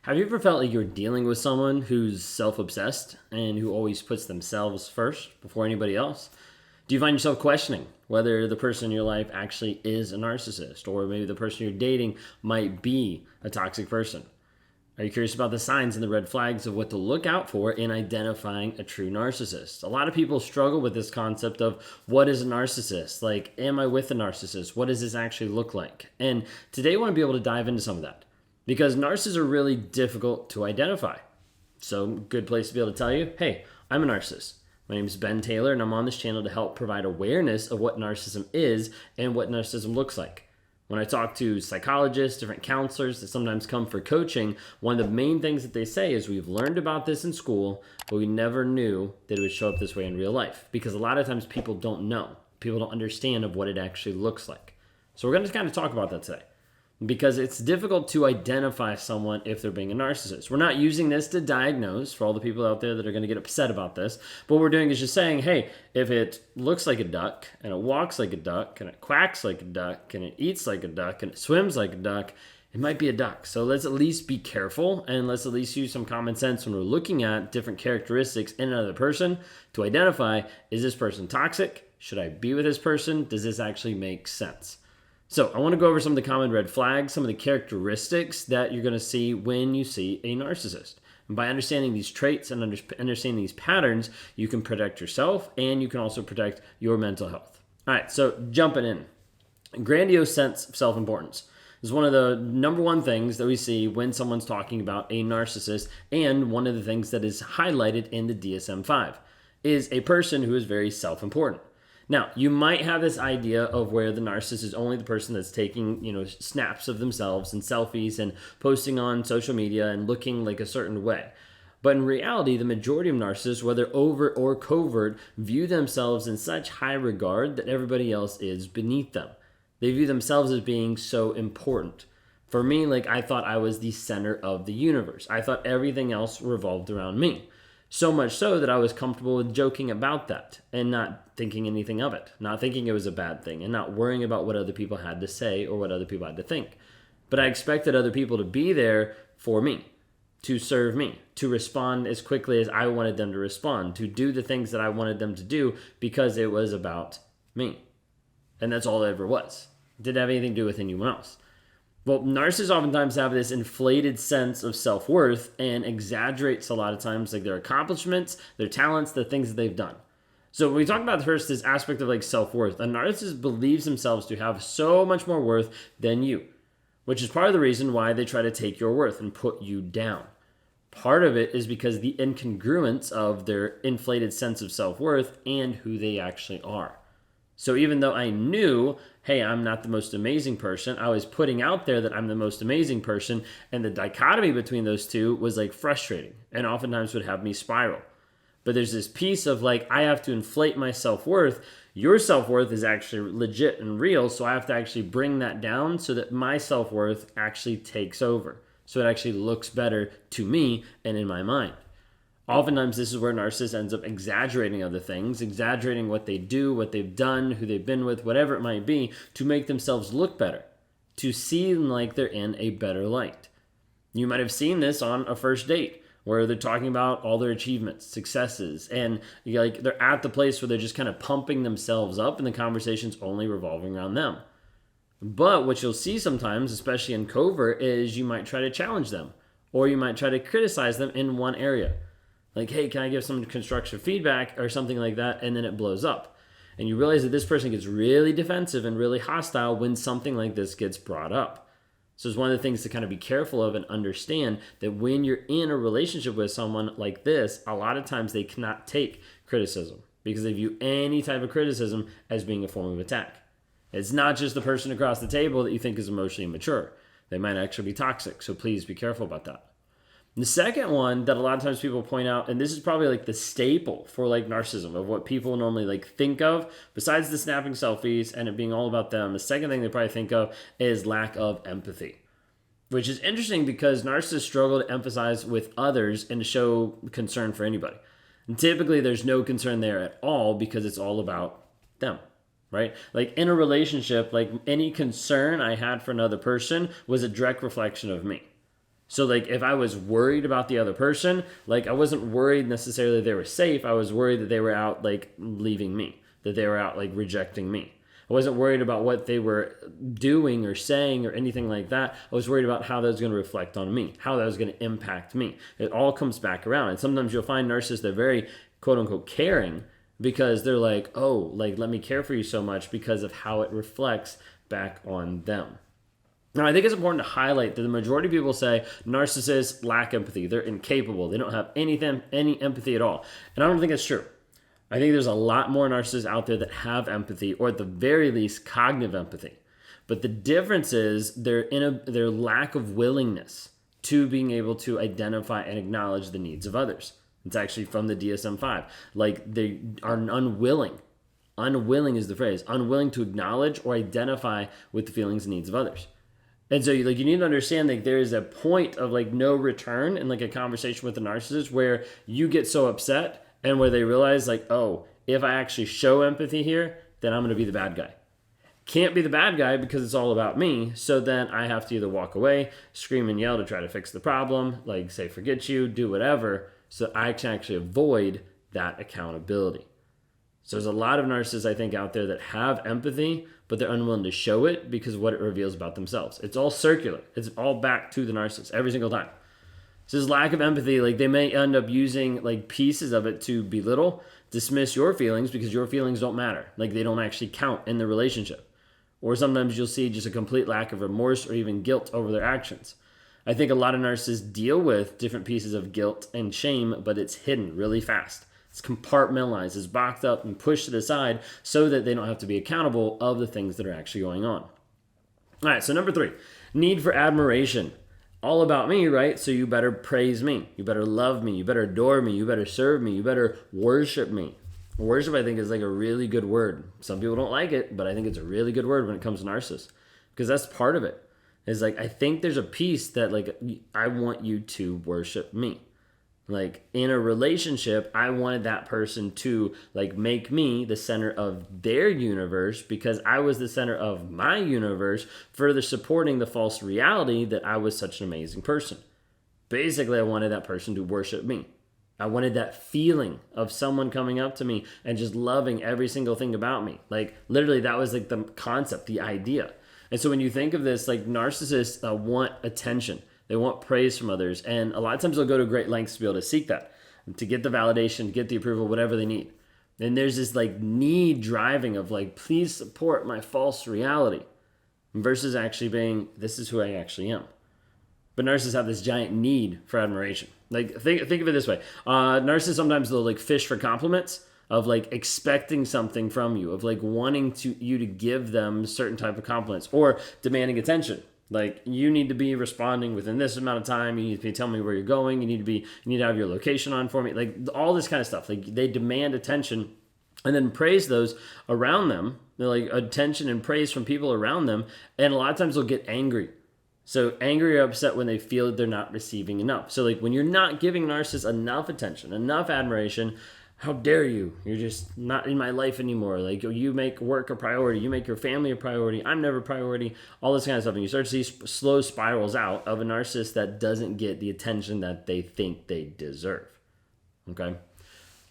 Have you ever felt like you're dealing with someone who's self obsessed and who always puts themselves first before anybody else? Do you find yourself questioning whether the person in your life actually is a narcissist, or maybe the person you're dating might be a toxic person? Are you curious about the signs and the red flags of what to look out for in identifying a true narcissist? A lot of people struggle with this concept of what is a narcissist? Like, am I with a narcissist? What does this actually look like? And today I want to be able to dive into some of that because narcissists are really difficult to identify. So, good place to be able to tell you, hey, I'm a narcissist. My name is Ben Taylor, and I'm on this channel to help provide awareness of what narcissism is and what narcissism looks like. When I talk to psychologists, different counselors that sometimes come for coaching, one of the main things that they say is we've learned about this in school, but we never knew that it would show up this way in real life. Because a lot of times people don't know. People don't understand of what it actually looks like. So we're going to kind of talk about that today. Because it's difficult to identify someone if they're being a narcissist. We're not using this to diagnose for all the people out there that are going to get upset about this. But what we're doing is just saying, hey, if it looks like a duck, and it walks like a duck, and it quacks like a duck, and it eats like a duck, and it swims like a duck, it might be a duck. So let's at least be careful, and let's at least use some common sense when we're looking at different characteristics in another person to identify, is this person toxic? Should I be with this person? Does this actually make sense? So I want to go over some of the common red flags, some of the characteristics that you're going to see when you see a narcissist. And by understanding these traits and understanding these patterns, you can protect yourself and you can also protect your mental health. All right, so jumping in. A grandiose sense of self-importance is one of the number one things that we see when someone's talking about a narcissist, and one of the things that is highlighted in the DSM-5 is a person who is very self-important. Now, you might have this idea of where the narcissist is only the person that's taking, snaps of themselves and selfies and posting on social media and looking like a certain way. But in reality, the majority of narcissists, whether overt or covert, view themselves in such high regard that everybody else is beneath them. They view themselves as being so important. For me, I thought I was the center of the universe. I thought everything else revolved around me. So much so that I was comfortable with joking about that and not thinking anything of it, not thinking it was a bad thing, and not worrying about what other people had to say or what other people had to think. But I expected other people to be there for me, to serve me, to respond as quickly as I wanted them to respond, to do the things that I wanted them to do because it was about me. And that's all it ever was. It didn't have anything to do with anyone else. Well, narcissists oftentimes have this inflated sense of self-worth and exaggerates a lot of times their accomplishments, their talents, the things that they've done. So when we talk about first this aspect of self-worth, a narcissist believes themselves to have so much more worth than you, which is part of the reason why they try to take your worth and put you down. Part of it is because the incongruence of their inflated sense of self-worth and who they actually are. So even though I knew, hey, I'm not the most amazing person, I was putting out there that I'm the most amazing person, and the dichotomy between those two was frustrating and oftentimes would have me spiral. But there's this piece of I have to inflate my self-worth. Your self-worth is actually legit and real, so I have to actually bring that down so that my self-worth actually takes over. So it actually looks better to me and in my mind. Oftentimes, this is where narcissists ends up exaggerating other things, exaggerating what they do, what they've done, who they've been with, whatever it might be, to make themselves look better, to seem like they're in a better light. You might have seen this on a first date, where they're talking about all their achievements, successes, and they're at the place where they're just kind of pumping themselves up, and the conversation's only revolving around them. But what you'll see sometimes, especially in covert, is you might try to challenge them, or you might try to criticize them in one area. Hey, can I give some constructive feedback or something like that? And then it blows up. And you realize that this person gets really defensive and really hostile when something like this gets brought up. So it's one of the things to kind of be careful of and understand that when you're in a relationship with someone like this, a lot of times they cannot take criticism because they view any type of criticism as being a form of attack. It's not just the person across the table that you think is emotionally immature. They might actually be toxic. So please be careful about that. The second one that a lot of times people point out, and this is probably the staple for narcissism of what people normally think of, besides the snapping selfies and it being all about them, the second thing they probably think of is lack of empathy, which is interesting because narcissists struggle to empathize with others and to show concern for anybody. And typically there's no concern there at all because it's all about them. Right? In a relationship, any concern I had for another person was a direct reflection of me. So like if I was worried about the other person, like I wasn't worried necessarily they were safe. I was worried that they were out like leaving me, that they were out like rejecting me. I wasn't worried about what they were doing or saying or anything like that. I was worried about how that was going to reflect on me, how that was going to impact me. It all comes back around. And sometimes you'll find narcissists, they're very quote unquote caring because they're like, oh, like let me care for you so much because of how it reflects back on them. Now, I think it's important to highlight that the majority of people say narcissists lack empathy. They're incapable. They don't have any empathy at all. And I don't think that's true. I think there's a lot more narcissists out there that have empathy, or at the very least, cognitive empathy. But the difference is their lack of willingness to being able to identify and acknowledge the needs of others. It's actually from the DSM-5. Like they are unwilling. Unwilling is the phrase. Unwilling to acknowledge or identify with the feelings and needs of others. And so like you need to understand like there is a point of like no return in like a conversation with a narcissist where you get so upset and where they realize like, oh, if I actually show empathy here, then I'm going to be the bad guy. Can't be the bad guy because it's all about me. So then I have to either walk away, scream and yell to try to fix the problem, like say forget you, do whatever, so I can actually avoid that accountability. So there's a lot of narcissists, I think, out there that have empathy, but they're unwilling to show it because of what it reveals about themselves. It's all circular. It's all back to the narcissist every single time. So this lack of empathy, like they may end up using like pieces of it to belittle, dismiss your feelings because your feelings don't matter. Like they don't actually count in the relationship. Or sometimes you'll see just a complete lack of remorse or even guilt over their actions. I think a lot of narcissists deal with different pieces of guilt and shame, but it's hidden really fast. It's compartmentalized, it's boxed up and pushed to the side so that they don't have to be accountable of the things that are actually going on. All right, so number 3, need for admiration. All about me, right? So you better praise me. You better love me. You better adore me. You better serve me. You better worship me. Worship, I think, is like a really good word. Some people don't like it, but I think it's a really good word when it comes to narcissists because that's part of it. It's like, I think there's a piece that like, I want you to worship me. Like in a relationship, I wanted that person to like make me the center of their universe because I was the center of my universe, further supporting the false reality that I was such an amazing person. Basically, I wanted that person to worship me. I wanted that feeling of someone coming up to me and just loving every single thing about me. Like literally that was like the concept, the idea. And so when you think of this, like narcissists want attention. They want praise from others. And a lot of times they'll go to great lengths to be able to seek that, to get the validation, to get the approval, whatever they need. And there's this like need driving of like, please support my false reality versus actually being, this is who I actually am. But narcissists have this giant need for admiration. Like think of it this way. Narcissists sometimes they'll like fish for compliments of like expecting something from you, of like wanting you to give them certain type of compliments or demanding attention. Like you need to be responding within this amount of time. You need to be telling me where you're going. You need to have your location on for me. Like all this kind of stuff. Like they demand attention and then praise those around them. They're like attention and praise from people around them. And a lot of times they'll get angry. So angry or upset when they feel they're not receiving enough. So like when you're not giving narcissists enough attention, enough admiration, how dare you? You're just not in my life anymore. Like you make work a priority. You make your family a priority. I'm never a priority. All this kind of stuff. And you start to see slow spirals out of a narcissist that doesn't get the attention that they think they deserve. Okay.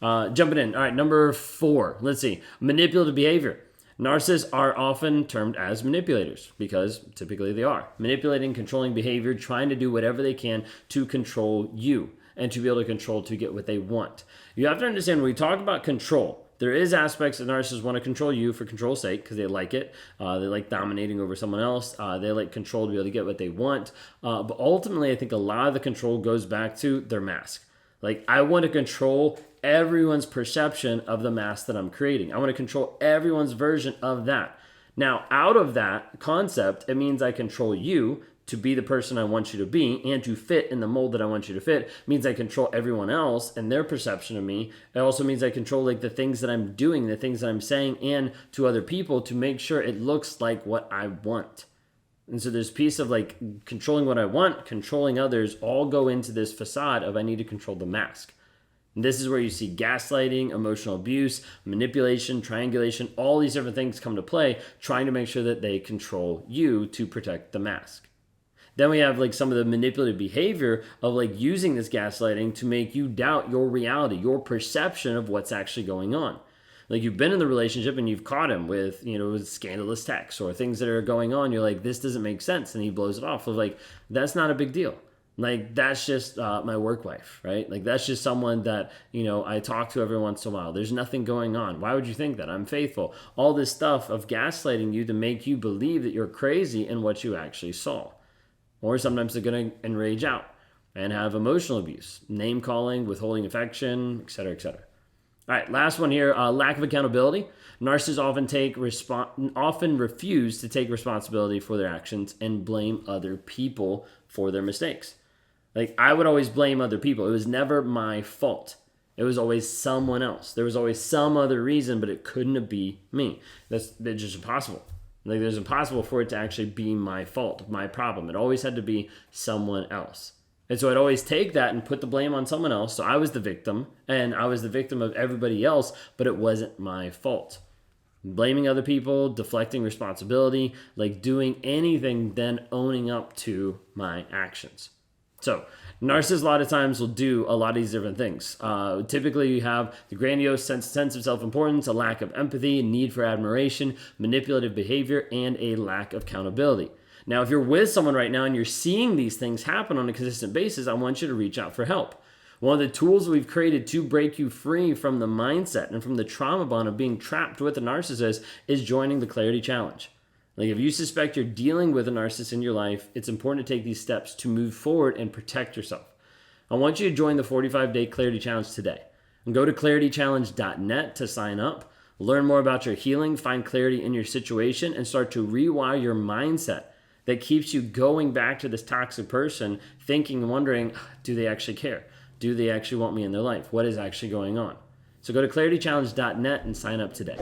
Jumping in. All right. Number 4. Let's see. Manipulative behavior. Narcissists are often termed as manipulators because typically they are. Manipulating, controlling behavior, trying to do whatever they can to control you and to be able to control to get what they want. You have to understand when we talk about control, there is aspects that narcissists want to control you for control's sake because they like it. They like dominating over someone else. They like control to be able to get what they want. But ultimately, I think a lot of the control goes back to their mask. Like I want to control everyone's perception of the mask that I'm creating. I want to control everyone's version of that. Now, out of that concept, it means I control you to be the person I want you to be and to fit in the mold that I want you to fit. It means I control everyone else and their perception of me. It also means I control like the things that I'm doing, the things that I'm saying and to other people to make sure it looks like what I want. And so there's a piece of like controlling what I want, controlling others, all go into this facade of I need to control the mask. And this is where you see gaslighting, emotional abuse, manipulation, triangulation, all these different things come to play, trying to make sure that they control you to protect the mask. Then we have like some of the manipulative behavior of like using this gaslighting to make you doubt your reality, your perception of what's actually going on. Like you've been in the relationship and you've caught him with, scandalous texts or things that are going on. You're like, this doesn't make sense. And he blows it off of like, that's not a big deal. Like, that's just my work wife, right? Like, that's just someone that, I talk to every once in a while. There's nothing going on. Why would you think that? I'm faithful. All this stuff of gaslighting you to make you believe that you're crazy in what you actually saw. Or sometimes they're going to enrage out and have emotional abuse, name calling, withholding affection, et cetera, et cetera. All right, last one here, lack of accountability. Narcissists often refuse to take responsibility for their actions and blame other people for their mistakes. Like, I would always blame other people. It was never my fault. It was always someone else. There was always some other reason, but it couldn't be me. It's just impossible. Like, it's impossible for it to actually be my fault, my problem. It always had to be someone else. And so I'd always take that and put the blame on someone else. So I was the victim, and I was the victim of everybody else, but it wasn't my fault. Blaming other people, deflecting responsibility, like doing anything, then owning up to my actions. So narcissists a lot of times will do a lot of these different things. Typically you have the grandiose sense of self-importance, a lack of empathy, need for admiration, manipulative behavior, and a lack of accountability. Now, if you're with someone right now and you're seeing these things happen on a consistent basis, I want you to reach out for help. One of the tools we've created to break you free from the mindset and from the trauma bond of being trapped with a narcissist is joining the Clarity Challenge. Like, if you suspect you're dealing with a narcissist in your life, it's important to take these steps to move forward and protect yourself. I want you to join the 45-day Clarity Challenge today. And go to claritychallenge.net to sign up, learn more about your healing, find clarity in your situation, and start to rewire your mindset that keeps you going back to this toxic person, thinking and wondering, do they actually care? Do they actually want me in their life? What is actually going on? So go to claritychallenge.net and sign up today.